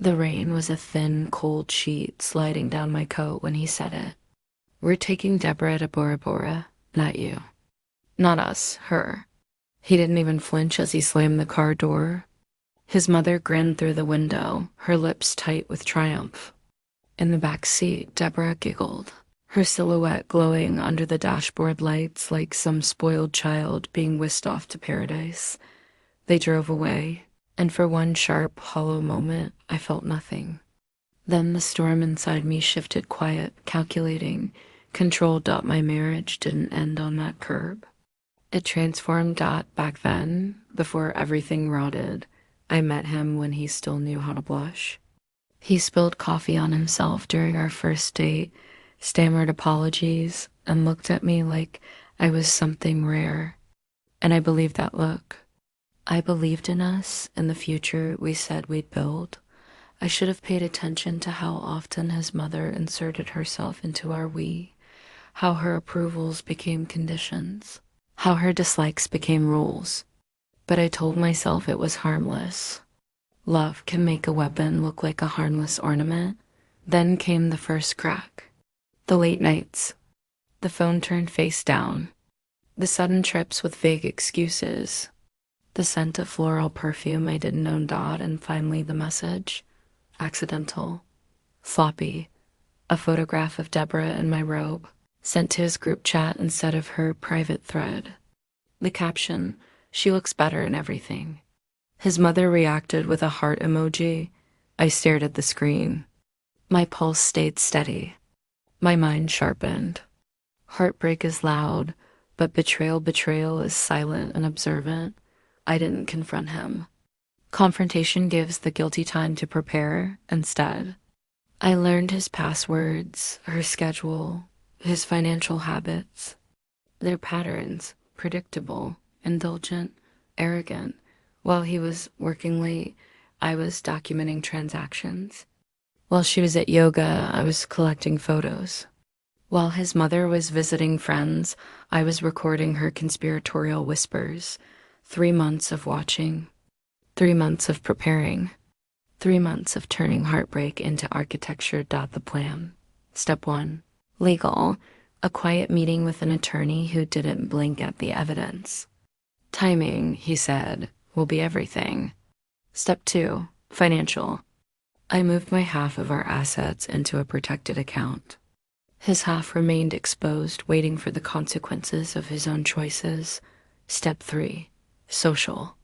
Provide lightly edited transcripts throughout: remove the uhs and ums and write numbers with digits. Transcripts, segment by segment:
The rain was a thin, cold sheet sliding down my coat when he said it. "We're taking Deborah to Bora Bora, not you." Not us, her. He didn't even flinch as he slammed the car door. His mother grinned through the window, her lips tight with triumph. In the back seat, Deborah giggled, her silhouette glowing under the dashboard lights like some spoiled child being whisked off to paradise. They drove away, and for one sharp, hollow moment, I felt nothing. Then the storm inside me shifted quiet, calculating, controlled. My marriage didn't end on that curb. It transformed. Back then, before everything rotted. I met him when he still knew how to blush. He spilled coffee on himself during our first date, stammered apologies, and looked at me like I was something rare. And I believed that look. I believed in us and the future we said we'd build. I should have paid attention to how often his mother inserted herself into our we, how her approvals became conditions, how her dislikes became rules. But I told myself it was harmless. Love can make a weapon look like a harmless ornament. Then came the first crack. The late nights. The phone turned face down. The sudden trips with vague excuses. The scent of floral perfume I didn't own. And finally the message. Accidental. Floppy. A photograph of Deborah in my robe, sent to his group chat instead of her private thread. The caption, "She looks better in everything." His mother reacted with a heart emoji. I stared at the screen. My pulse stayed steady. My mind sharpened. Heartbreak is loud, but betrayal is silent and observant. I didn't confront him. Confrontation gives the guilty time to prepare. Instead, I learned his passwords, her schedule, his financial habits. Their patterns, predictable, indulgent, arrogant. While he was working late, I was documenting transactions. While she was at yoga, I was collecting photos. While his mother was visiting friends, I was recording her conspiratorial whispers. 3 months of watching. 3 months of preparing. 3 months of turning heartbreak into architecture. The plan. Step 1. Legal. A quiet meeting with an attorney who didn't blink at the evidence. Timing, he said, will be everything. Step 2. Financial. I moved my half of our assets into a protected account. His half remained exposed, waiting for the consequences of his own choices. Step 3. Social.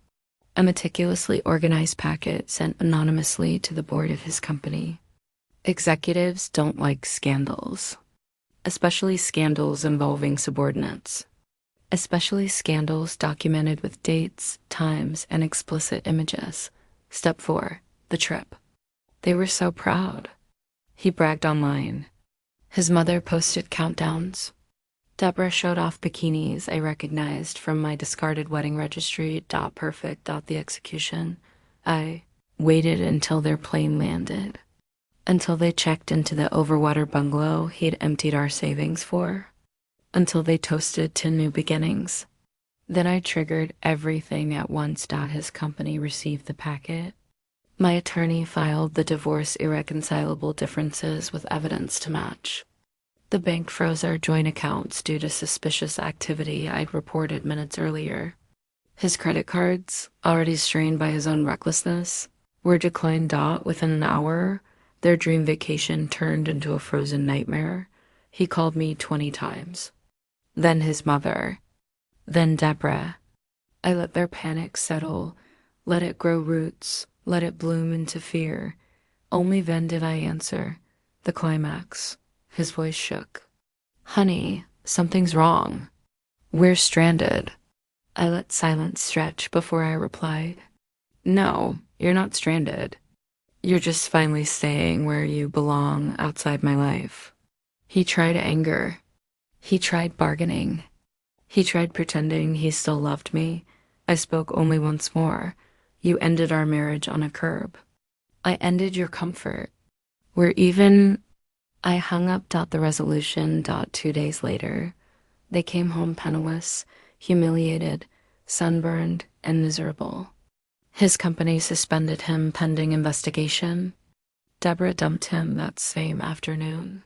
A meticulously organized packet sent anonymously to the board of his company. Executives don't like scandals, especially scandals involving subordinates, especially scandals documented with dates, times, and explicit images. Step 4. The trip. They were so proud. He bragged online. His mother posted countdowns. Deborah showed off bikinis I recognized from my discarded wedding registry. Perfect. The execution. I waited until their plane landed, until they checked into the overwater bungalow he'd emptied our savings for, until they toasted to new beginnings. Then I triggered everything at once. His company received the packet. My attorney filed the divorce irreconcilable differences with evidence to match. The bank froze our joint accounts due to suspicious activity I'd reported minutes earlier. His credit cards, already strained by his own recklessness, were declined. Within an hour, their dream vacation turned into a frozen nightmare. He called me 20 times. Then his mother. Then Deborah. I let their panic settle, let it grow roots, let it bloom into fear. Only then did I answer. The climax. His voice shook. "Honey, something's wrong. We're stranded." I let silence stretch before I replied. "No, you're not stranded. You're just finally staying where you belong, outside my life." He tried anger. He tried bargaining. He tried pretending he still loved me. I spoke only once more. "You ended our marriage on a curb. I ended your comfort. We're even." I hung up. The resolution. 2 days later. They came home penniless, humiliated, sunburned, and miserable. His company suspended him pending investigation. Deborah dumped him that same afternoon.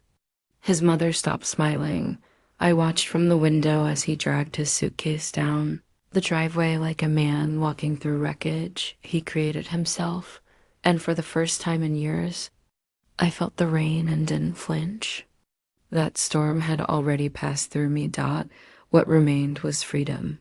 His mother stopped smiling. I watched from the window as he dragged his suitcase down the driveway like a man walking through wreckage he created himself, and for the first time in years, I felt the rain and didn't flinch. That storm had already passed through me. What remained was freedom.